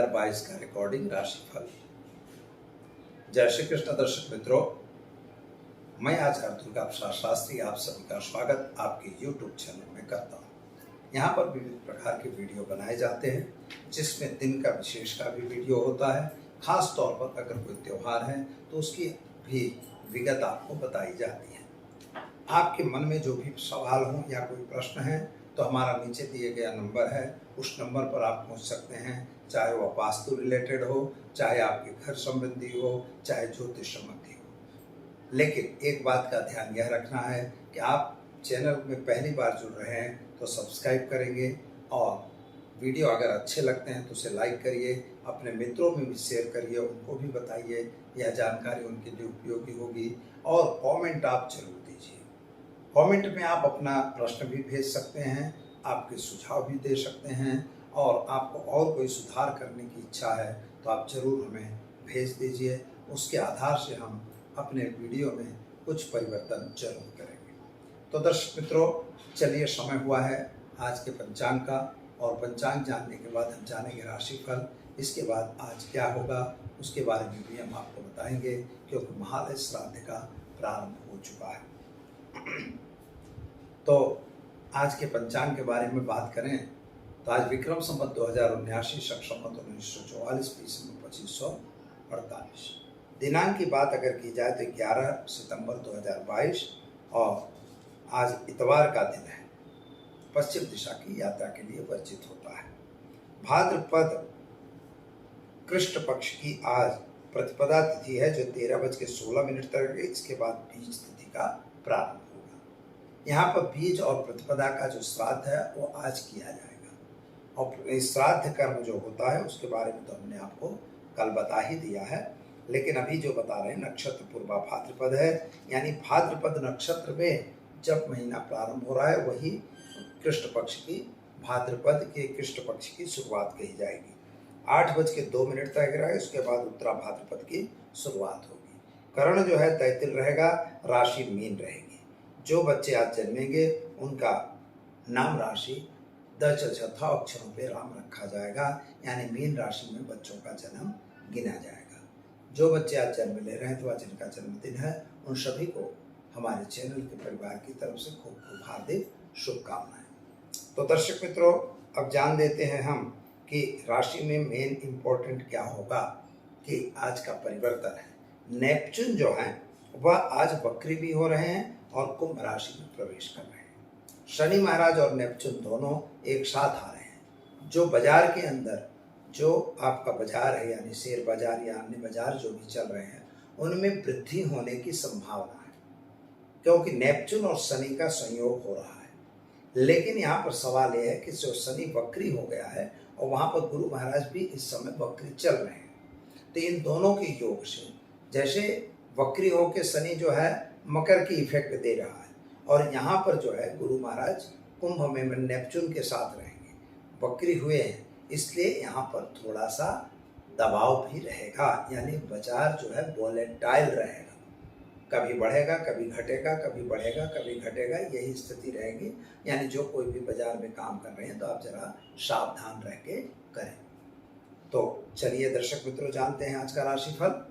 2022 का रिकॉर्डिंग राशिफल। जय श्री कृष्ण दर्शक मित्रों, मैं आचार्य दुर्गा प्रसाद शास्त्री आप सभी का स्वागत आपके YouTube चैनल में करता हूँ। यहाँ पर विविध प्रकार के वीडियो बनाए जाते हैं, जिसमें दिन का विशेष का भी वीडियो होता है। खास तौर पर अगर कोई त्यौहार है तो उसकी भी विगत आपको बताई जाती है। आपके मन में जो भी सवाल हो या कोई प्रश्न है तो हमारा नीचे दिए गया नंबर है, उस नंबर पर आप पहुंच सकते हैं। चाहे वह वास्तु रिलेटेड हो, चाहे आपके घर संबंधी हो, चाहे ज्योतिष संबंधी हो। लेकिन एक बात का ध्यान यह रखना है कि आप चैनल में पहली बार जुड़ रहे हैं तो सब्सक्राइब करेंगे और वीडियो अगर अच्छे लगते हैं तो उसे लाइक करिए, अपने मित्रों में भी शेयर करिए, उनको भी बताइए, यह जानकारी उनके लिए उपयोगी होगी। और कमेंट आप जरूर दीजिए। कमेंट में आप अपना प्रश्न भी भेज सकते हैं, आपके सुझाव भी दे सकते हैं, और आपको और कोई सुधार करने की इच्छा है तो आप जरूर हमें भेज दीजिए। उसके आधार से हम अपने वीडियो में कुछ परिवर्तन जरूर करेंगे। तो दर्शक मित्रों, चलिए समय हुआ है आज के पंचांग का, और पंचांग जानने के बाद हम जानेंगे राशिफल। इसके बाद आज क्या होगा उसके बारे में भी हम आपको बताएंगे, क्योंकि महालय श्राद्ध का प्रारंभ हो चुका है। तो आज के पंचांग के बारे में बात करें तो आज विक्रम संवत 2079, शक संवत 1944, पीछे में 2548। दिनांक की बात अगर की जाए तो 11 सितंबर 2022 और आज इतवार का दिन है। पश्चिम दिशा की यात्रा के लिए वर्जित होता है। भाद्रपद कृष्ण पक्ष की आज प्रतिपदा तिथि है, जो 13:16 तक है। इसके बाद बीज तिथि का प्रारंभ होगा। यहाँ पर बीज और प्रतिपदा का जो श्राद्ध है वो आज किया जाएगा। और श्राद्ध कर्म जो होता है उसके बारे में तो हमने आपको कल बता ही दिया है, लेकिन अभी जो बता रहे हैं नक्षत्र पूर्वा भाद्रपद है, यानी भाद्रपद नक्षत्र में जब महीना प्रारंभ हो रहा है वही कृष्ण पक्ष की, भाद्रपद के कृष्ण पक्ष की शुरुआत कही जाएगी। 8:02 तक रहेगा। उसके बाद उत्तरा भाद्रपद की शुरुआत होगी। करण जो है तैतिल रहेगा, राशि मीन रहेगी। जो बच्चे आज जन्मेंगे उनका नाम राशि द चौथा अक्षरों पे राम रखा जाएगा, यानी मीन राशि में बच्चों का जन्म गिना जाएगा। जो बच्चे आज जन्म ले रहे हैं तो जिनका जन्मदिन है उन सभी को हमारे चैनल के परिवार की तरफ से खूब खूब हार्दिक शुभकामनाएं। तो दर्शक मित्रों, अब जान देते हैं हम कि राशि में मेन इम्पोर्टेंट क्या होगा कि आज का परिवर्तन है। नेपच्यून जो है वह आज वक्री भी हो रहे हैं और कुंभ राशि में प्रवेश कर रहे हैं। शनि महाराज और नेपच्यून दोनों एक साथ आ रहे हैं। जो बाजार के अंदर जो आपका बाजार है, यानी शेयर बाजार या अन्य बाजार जो भी चल रहे हैं, उनमें वृद्धि होने की संभावना है, क्योंकि नेपच्यून और शनि का संयोग हो रहा है। लेकिन यहाँ पर सवाल यह है कि जो शनि वक्री हो गया है और वहाँ पर गुरु महाराज भी इस समय वक्री चल रहे हैं, तो इन दोनों के योग से जैसे वक्री हो के शनि जो है मकर की इफेक्ट दे रहा है, और यहाँ पर जो है गुरु महाराज कुंभ में नेपच्यून के साथ रहेंगे, वक्री हुए हैं, इसलिए यहाँ पर थोड़ा सा दबाव भी रहेगा, यानी बाजार जो है वोलेटाइल रहेगा। कभी बढ़ेगा, कभी घटेगा, कभी बढ़ेगा, कभी घटेगा, यही स्थिति रहेगी। यानी जो कोई भी बाजार में काम कर रहे हैं तो आप जरा सावधान रह के करें। तो चलिए दर्शक मित्रों, जानते हैं आज का राशिफल।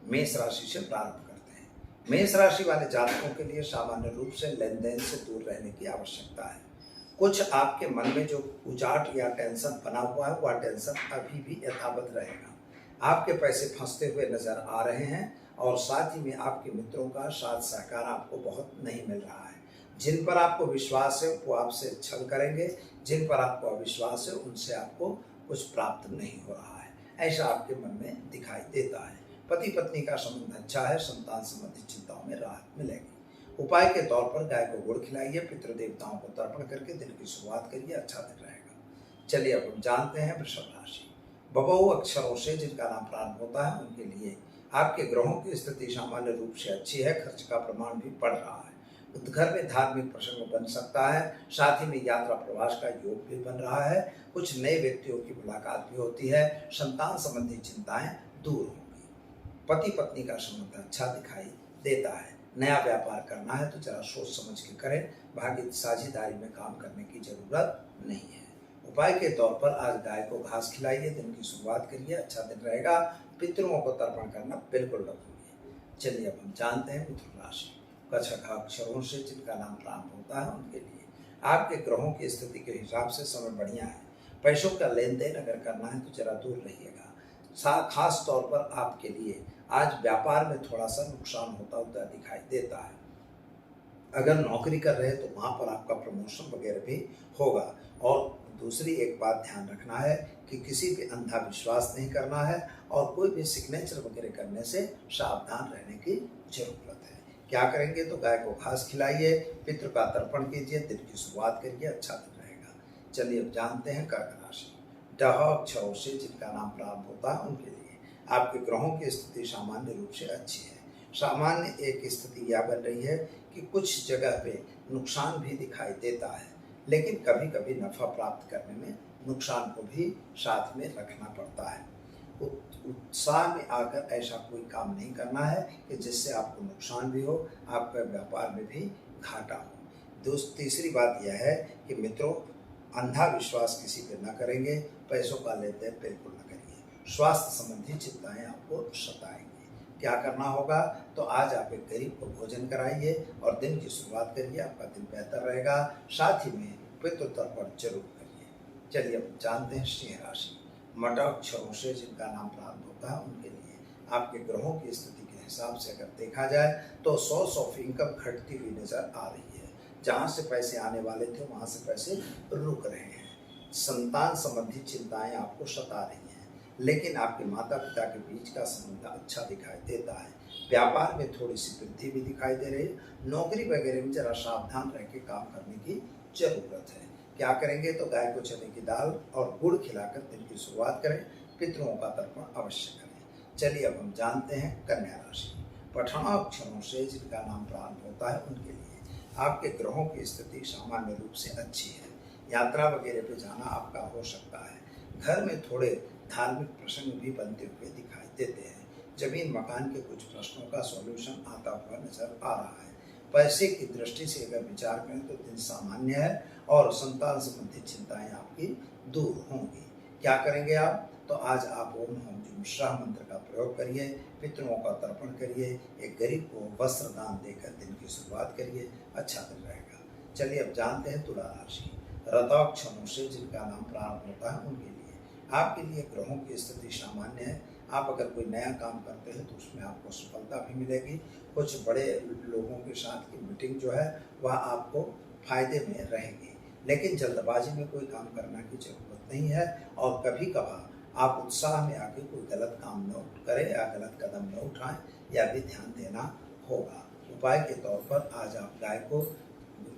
मेष राशि से प्रारंभ करते हैं। मेष राशि वाले जातकों के लिए सामान्य रूप से लेन देन से दूर रहने की आवश्यकता है। कुछ आपके मन में जो उजाट या टेंशन बना हुआ है वह टेंशन अभी भी यथावत रहेगा। आपके पैसे फंसते हुए नजर आ रहे हैं, और साथ ही में आपके मित्रों का साथ सहकार आपको बहुत नहीं मिल रहा है। जिन पर आपको विश्वास है वो आपसे छल करेंगे, जिन पर आपको अविश्वास है उनसे आपको कुछ प्राप्त नहीं हो रहा है, ऐसा आपके मन में दिखाई देता है। पति पत्नी का संबंध अच्छा है, संतान संबंधी चिंताओं में राहत मिलेगी। उपाय के तौर पर गाय को गुड़ खिलाइए, पितृ देवताओं को तर्पण करके दिन की शुरुआत करिए, अच्छा दिन रहेगा। चलिए अब हम जानते हैं वृषभ राशि। बबऊ अक्षरों से जिनका नाम प्रारंभ होता है उनके लिए आपके ग्रहों की स्थिति सामान्य रूप से अच्छी है। खर्च का प्रमाण भी बढ़ रहा है। घर में धार्मिक प्रसंग बन सकता है, साथ ही में यात्रा प्रवास का योग भी बन रहा है। कुछ नए व्यक्तियों की मुलाकात भी होती है। संतान संबंधी चिंताएं दूर होंगी। पति पत्नी का संबंध अच्छा दिखाई देता है। नया व्यापार करना है तो जरा सोच समझ के करें। भागी साझेदारी में काम करने की जरूरत नहीं है। उपाय के तौर पर आज गाय को घास खिलाइए, दिन की शुरुआत करिए, अच्छा दिन रहेगा। पितरों को तर्पण करना बिल्कुल न भूलिए। चलिए अब हम जानते हैं मिथुन राशि कछक अक्षरों से जिनका नाम प्रारंभ होता है उनके लिए आपके ग्रहों की स्थिति के हिसाब से समय बढ़िया है। पैसों का लेन देन अगर करना है तो जरा दूर रहिएगा। खास तौर पर आपके लिए आज व्यापार में थोड़ा सा नुकसान होता हुआ दिखाई देता है। अगर नौकरी कर रहे तो वहाँ पर आपका प्रमोशन वगैरह भी होगा। और दूसरी एक बात ध्यान रखना है कि किसी पे अंधा विश्वास नहीं करना है और कोई भी सिग्नेचर वगैरह करने से सावधान रहने की जरूरत है। क्या करेंगे तो गाय को घास खिलाइए, पितृ का तर्पण कीजिए, दिन की शुरुआत करिए, अच्छा दिन रहेगा। चलिए अब जानते हैं कर्क राशि डह अक्षरों से जिनका नाम प्रारंभ होता है उनके लिए आपके ग्रहों की स्थिति सामान्य रूप से अच्छी है। सामान्य एक स्थिति यह बन रही है कि कुछ जगह पे नुकसान भी दिखाई देता है, लेकिन कभी कभी नफा प्राप्त करने में नुकसान को भी साथ में रखना पड़ता है। उत्साह में आकर ऐसा कोई काम नहीं करना है कि जिससे आपको नुकसान भी हो, आपके व्यापार में भी घाटा हो। तीसरी बात यह है कि मित्रों, अंधा विश्वास किसी पे न करेंगे, पैसों का लेन देन बिल्कुल न करिए। स्वास्थ्य संबंधी चिंताएं आपको सताएंगी। क्या करना होगा तो आज आप एक गरीब को भोजन कराइए और दिन की शुरुआत करिए, आपका दिन बेहतर रहेगा। साथ ही में पितृ तर्पण जरूर करिए। चलिए अब जानते हैं सिंह राशि मट अक्षरों से जिनका नाम प्रारंभ होता है उनके लिए आपके ग्रहों की स्थिति के हिसाब से अगर देखा जाए तो सोर्स ऑफ इनकम घटती हुई नजर आ रही है। जहाँ से पैसे आने वाले थे वहाँ से पैसे रुक रहे हैं। संतान संबंधी चिंताएं आपको सता रही हैं, लेकिन आपके माता पिता के बीच का संबंध अच्छा दिखाई देता है। व्यापार में थोड़ी सी वृद्धि भी दिखाई दे रही है। नौकरी वगैरह में जरा सावधान रह के काम करने की जरूरत है। क्या करेंगे तो गाय को चने की दाल और गुड़ खिलाकर दिन की शुरुआत करें, पितरों का तर्पण अवश्य करें। चलिए अब हम जानते हैं कन्या राशि पठनाक्षरों से जिनका नाम प्रारंभ होता है उनके लिए आपके ग्रहों की स्थिति सामान्य रूप से अच्छी है। यात्रा वगैरह पे जाना आपका हो सकता है। घर में थोड़े धार्मिक प्रसंग भी बनते हुए दिखाई देते हैं। जमीन मकान के कुछ प्रश्नों का सॉल्यूशन आता हुआ नजर आ रहा है। पैसे की दृष्टि से अगर विचार करें तो दिन सामान्य है और संतान संबंधी चिंताएं आपकी दूर होंगी। क्या करेंगे आप तो आज आप ओम हम मिश्रा मंत्र का प्रयोग करिए, पितरों का तर्पण करिए, एक गरीब को वस्त्र दान देकर दिन की शुरुआत करिए, अच्छा दिन रहेगा। चलिए अब जानते हैं तुला राशि रथाक्षरों से जिनका नाम प्रारंभ होता है उनके लिए आपके लिए ग्रहों की स्थिति सामान्य है। आप अगर कोई नया काम करते हैं तो उसमें आपको सफलता भी मिलेगी। कुछ बड़े लोगों के साथ की मीटिंग जो है वह आपको फायदे में रहेगी, लेकिन जल्दबाजी में कोई काम करने की जरूरत नहीं है। और कभी कभार आप उत्साह में आके कोई गलत काम न करें या गलत कदम न उठाएं, यह भी ध्यान देना होगा। उपाय के तौर पर आज आप गाय को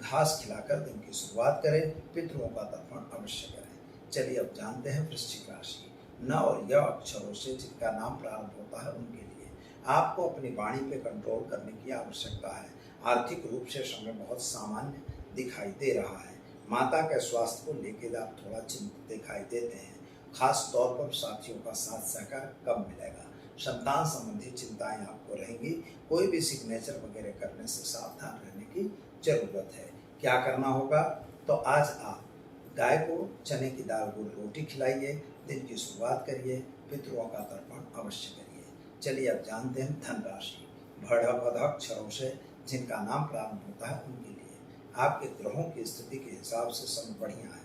घास खिलाकर दिन की शुरुआत करें, पितरों का तर्पण अवश्य करें। चलिए अब जानते हैं वृश्चिक राशि न और य अक्षरों से जिनका नाम प्रारंभ होता है उनके लिए आपको अपनी वाणी पे कंट्रोल करने की आवश्यकता है। आर्थिक रूप से समय बहुत सामान्य दिखाई दे रहा है। माता के स्वास्थ्य को लेकर आप थोड़ा चिंतित दिखाई देते हैं। खास तौर पर साथियों का साथ सहकार कम मिलेगा। संतान संबंधी चिंताएं आपको रहेंगी। कोई भी सिग्नेचर वगैरह करने से सावधान रहने की जरूरत है। क्या करना होगा तो आज आप गाय को चने की दाल गुड़ रोटी खिलाइए, दिन की शुरुआत करिए, पितरों का तर्पण अवश्य करिए। चलिए अब जानते हैं धन राशि भड़भदक्षरों से जिनका नाम प्रारंभ होता है उनके लिए आपके ग्रहों की स्थिति के हिसाब से समय बढ़िया है।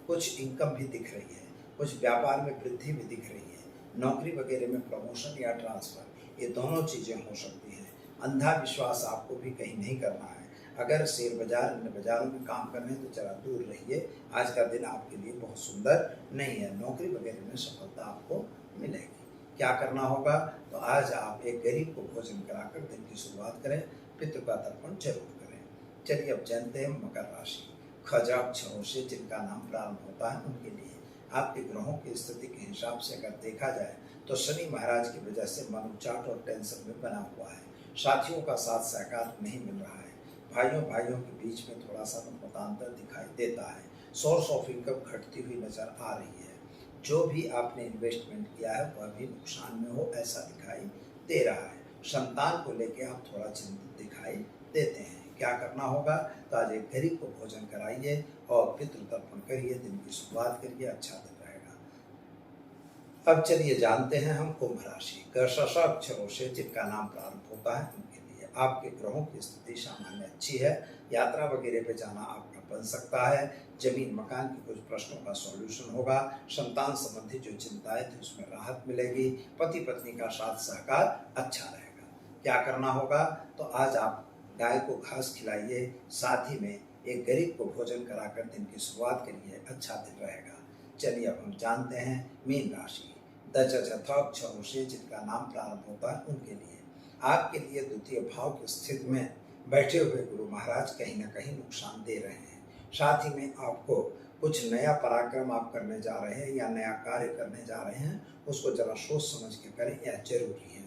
कुछ इनकम भी दिख रही है, कुछ व्यापार में वृद्धि भी दिख रही है। नौकरी वगैरह में प्रमोशन या ट्रांसफर ये दोनों चीज़ें हो सकती हैं। अंधा विश्वास आपको भी कहीं नहीं करना है। अगर शेयर बाजार अन्य बाजारों में काम कर रहे हैं तो जरा दूर रहिए। आज का दिन आपके लिए बहुत सुंदर नहीं है। नौकरी वगैरह में सफलता आपको मिलेगी। क्या करना होगा तो आज आप एक गरीब को भोजन कराकर दिन की शुरुआत करें, पितृ का तर्पण जरूर करें। चलिए अब जानते हैं मकर राशि खजाक्षरों से जिनका नाम प्रारंभ होता है उनके लिए आपके ग्रहों की स्थिति के हिसाब से अगर देखा जाए तो शनि महाराज की वजह से मन उचाट और टेंशन में बना हुआ है। साथियों का साथ सहकार नहीं मिल रहा है। भाइयों के बीच में थोड़ा सा मतांतर दिखाई देता है। सोर्स ऑफ इनकम घटती हुई नजर आ रही है। जो भी आपने इन्वेस्टमेंट किया है वह भी नुकसान में हो ऐसा दिखाई दे रहा है। संतान को लेकर आप थोड़ा चिंतित दिखाई देते हैं। क्या करना होगा, तो आज एक गरीब को भोजन कराइए और पितृ तर्पण करिए, दिन की शुरुआत करिए, अच्छा दिन रहेगा। अब चलिए जानते हैं हम कुंभ राशि। क अक्षरों से जिनका नाम प्रारंभ होता है उनके लिए आपके ग्रहों की स्थिति सामान्य अच्छी है। यात्रा वगैरह पे जाना आपका बन सकता है। जमीन मकान के कुछ प्रश्नों का सॉल्यूशन होगा। संतान संबंधी जो चिंताएं थी उसमें राहत मिलेगी। पति पत्नी का साथ सहकार अच्छा रहेगा। क्या करना होगा, तो आज आप गाय को घास खिलाइए, साथ ही में एक गरीब को भोजन कराकर दिन की शुरुआत करिए, अच्छा दिन रहेगा। चलिए अब हम जानते हैं मीन राशि। अक्षरों से जिनका नाम प्रारंभ होता है उनके लिए आपके लिए द्वितीय भाव की स्थिति में बैठे हुए गुरु महाराज कहीं ना कहीं नुकसान दे रहे हैं। साथ ही में आपको कुछ नया पराक्रम आप करने जा रहे हैं या नया कार्य करने जा रहे हैं, उसको जरा सोच समझ के करें, यह जरूरी है।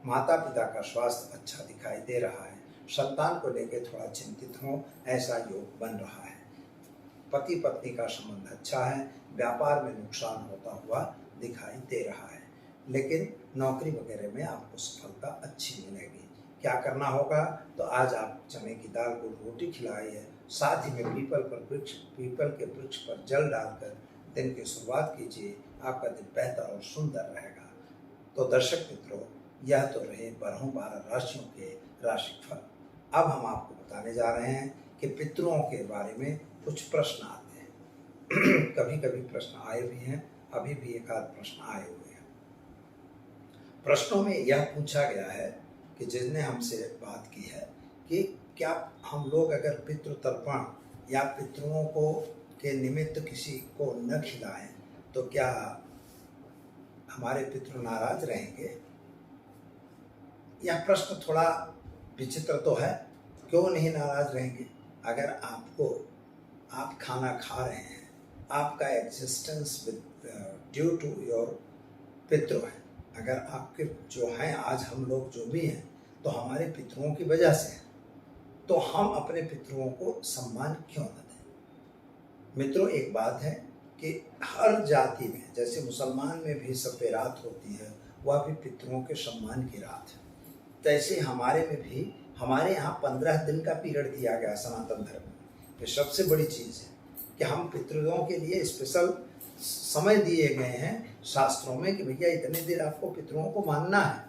माता पिता का स्वास्थ्य अच्छा दिखाई दे रहा है। संतान को लेकर थोड़ा चिंतित हो, ऐसा योग बन रहा है। पति पत्नी का संबंध अच्छा है। व्यापार में नुकसान होता हुआ दिखाई दे रहा है, लेकिन नौकरी वगैरह में आपको सफलता अच्छी मिलेगी। क्या करना होगा, तो आज आप चने की दाल को रोटी खिलाइए, साथ ही में पीपल के वृक्ष पर जल डालकर दिन की शुरुआत कीजिए, आपका दिन बेहतर और सुंदर रहेगा। तो दर्शक मित्रों, यह तो रहे 12 राशियों के राशिफल। अब हम आपको बताने जा रहे हैं कि पितरों के बारे में कुछ प्रश्न आते हैं। कभी कभी प्रश्न आए भी हैं, अभी भी एक आध प्रश्न आए हुए हैं। प्रश्नों में यह पूछा गया है कि जिसने हमसे बात की है कि क्या हम लोग अगर पितृ तर्पण या पितरों को के निमित्त किसी को न खिलाएं तो क्या हमारे पितृ नाराज रहेंगे। यह प्रश्न थोड़ा विचित्र तो है, क्यों नहीं नाराज रहेंगे। अगर आप खाना खा रहे हैं, आपका existence with due to your पितृ है। अगर आपके जो हैं आज हम लोग जो भी हैं तो हमारे पितरों की वजह से हैं, तो हम अपने पितरों को सम्मान क्यों न दें। मित्रों, एक बात है कि हर जाति में, जैसे मुसलमान में भी शब रात होती है, वह भी पितरों के सम्मान की रात है, तैसे हमारे में भी हमारे यहाँ 15 दिन का पीरियड दिया गया सनातन धर्म में। ये सबसे बड़ी चीज़ है कि हम पितरों के लिए स्पेशल समय दिए गए हैं शास्त्रों में कि भैया इतने दिन आपको पितरों को मानना है।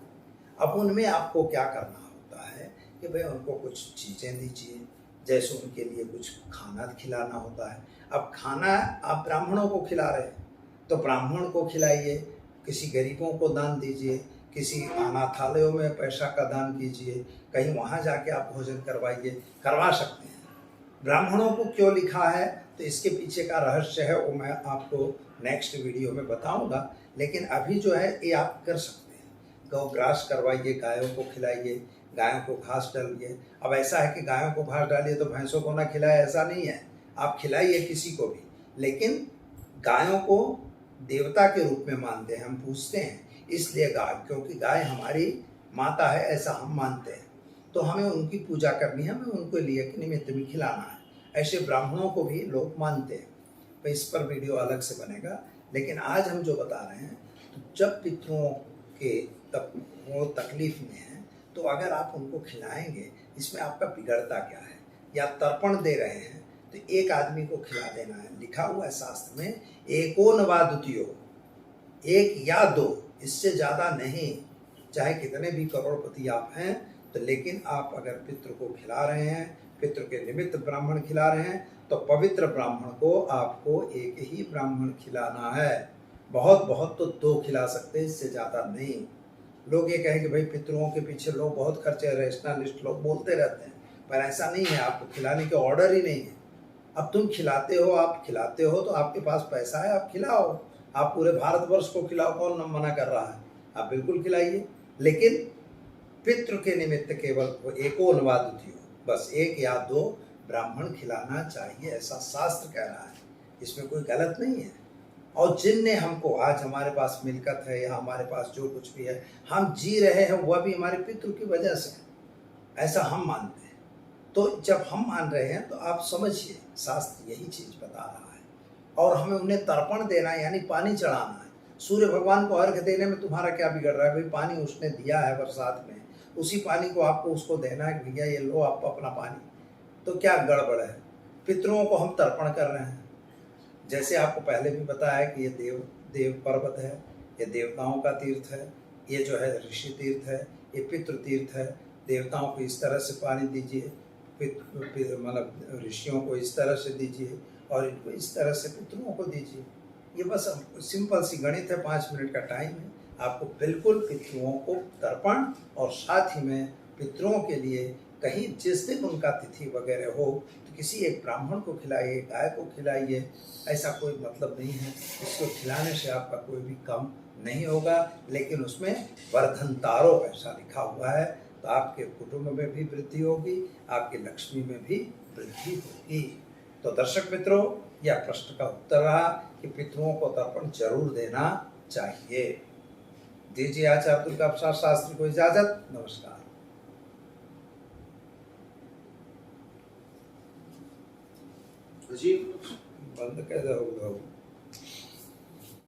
अब उनमें आपको क्या करना होता है कि भाई उनको कुछ चीज़ें दीजिए, जैसे उनके लिए कुछ खाना खिलाना होता है। अब खाना आप ब्राह्मणों को खिला रहे हैं तो ब्राह्मण को खिलाइए, किसी गरीबों को दान दीजिए, किसी अनाथालयों में पैसा का दान कीजिए, कहीं वहाँ जाके आप भोजन करवा सकते हैं। ब्राह्मणों को क्यों लिखा है, तो इसके पीछे का रहस्य है, वो मैं आपको नेक्स्ट वीडियो में बताऊंगा। लेकिन अभी जो है ये आप कर सकते हैं। गौग्रास करवाइए, गायों को खिलाइए, गायों को घास डालिए। अब ऐसा है कि गायों को घास डालिए तो भैंसों को ना खिलाए, ऐसा नहीं है। आप खिलाइए किसी को भी, लेकिन गायों को देवता के रूप में मानते हैं, हम पूछते हैं इसलिए गाय, क्योंकि गाय हमारी माता है, ऐसा हम मानते हैं। तो हमें उनकी पूजा करनी है, हमें उनको लिए निमित्त भी खिलाना है। ऐसे ब्राह्मणों को भी लोग मानते हैं। तो इस पर वीडियो अलग से बनेगा। लेकिन आज हम जो बता रहे हैं, तो जब पितरों के वो तकलीफ में हैं, तो अगर आप उनको खिलाएंगे, इसमें आपका बिगड़ता क्या है। या तर्पण दे रहे हैं तो एक आदमी को खिला देना है। लिखा हुआ है शास्त्र में, एको न वा द्वितीयो, एक या दो, इससे ज़्यादा नहीं। चाहे कितने भी करोड़पति आप हैं, तो लेकिन आप अगर पितृ को खिला रहे हैं, पितृ के निमित्त ब्राह्मण खिला रहे हैं, तो पवित्र ब्राह्मण को आपको एक ही ब्राह्मण खिलाना है। बहुत तो 2 खिला सकते हैं, इससे ज़्यादा नहीं। लोग ये कहें कि भाई पितरों के पीछे लोग बहुत खर्चे, रैशनलिस्ट लोग बोलते रहते हैं, पर ऐसा नहीं है। आपको खिलाने के ऑर्डर ही नहीं है। अब तुम खिलाते हो, आप खिलाते हो तो आपके पास पैसा है, आप खिलाओ। आप पूरे भारतवर्ष को खिलाओ, कौन मना कर रहा है। आप बिल्कुल खिलाइए, लेकिन पितृ के निमित्त केवल एको न वा द्वितीयो, बस 1 या 2 ब्राह्मण खिलाना चाहिए, ऐसा शास्त्र कह रहा है। इसमें कोई गलत नहीं है। और जिनने हमको, आज हमारे पास मिलकत है या हमारे पास जो कुछ भी है, हम जी रहे हैं, वह भी हमारे पितृ की वजह से है, ऐसा हम मानते हैं। तो जब हम मान रहे हैं तो आप समझिए, शास्त्र यही चीज़ बता रहा है। और हमें उन्हें तर्पण देना है, यानी पानी चढ़ाना है। सूर्य भगवान को अर्घ्य देने में तुम्हारा क्या बिगड़ रहा है। भाई पानी उसने दिया है बरसात में, उसी पानी को आपको उसको देना है कि भैया ये लो आप अपना पानी। तो क्या गड़बड़ है? पितरों को हम तर्पण कर रहे हैं। जैसे आपको पहले भी बताया कि ये देव पर्वत है, ये देवताओं का तीर्थ है, ये जो है ऋषि तीर्थ है, ये पितृ तीर्थ है। देवताओं को इस तरह से पानी दीजिए, मतलब ऋषियों को इस तरह से दीजिए, और इनको इस तरह से पितरों को दीजिए। ये बस सिंपल सी गणित है, 5 मिनट का टाइम है। आपको बिल्कुल पितरों को तर्पण, और साथ ही में पितरों के लिए कहीं जिस दिन उनका तिथि वगैरह हो तो किसी एक ब्राह्मण को खिलाइए, गाय को खिलाइए, ऐसा कोई मतलब नहीं है। इसको खिलाने से आपका कोई भी कम नहीं होगा, लेकिन उसमें वर्धनतारो ऐसा लिखा हुआ है, तो आपके कुटुंब में भी वृद्धि होगी, आपकी लक्ष्मी में भी वृद्धि होगी। तो दर्शक मित्रों, यह प्रश्न का उत्तर रहा कि पितरों को तर्पण जरूर देना चाहिए। दीजिए आचार्य दुर्गा प्रसाद शास्त्री को इजाजत। नमस्कार। जी बंद कर दो।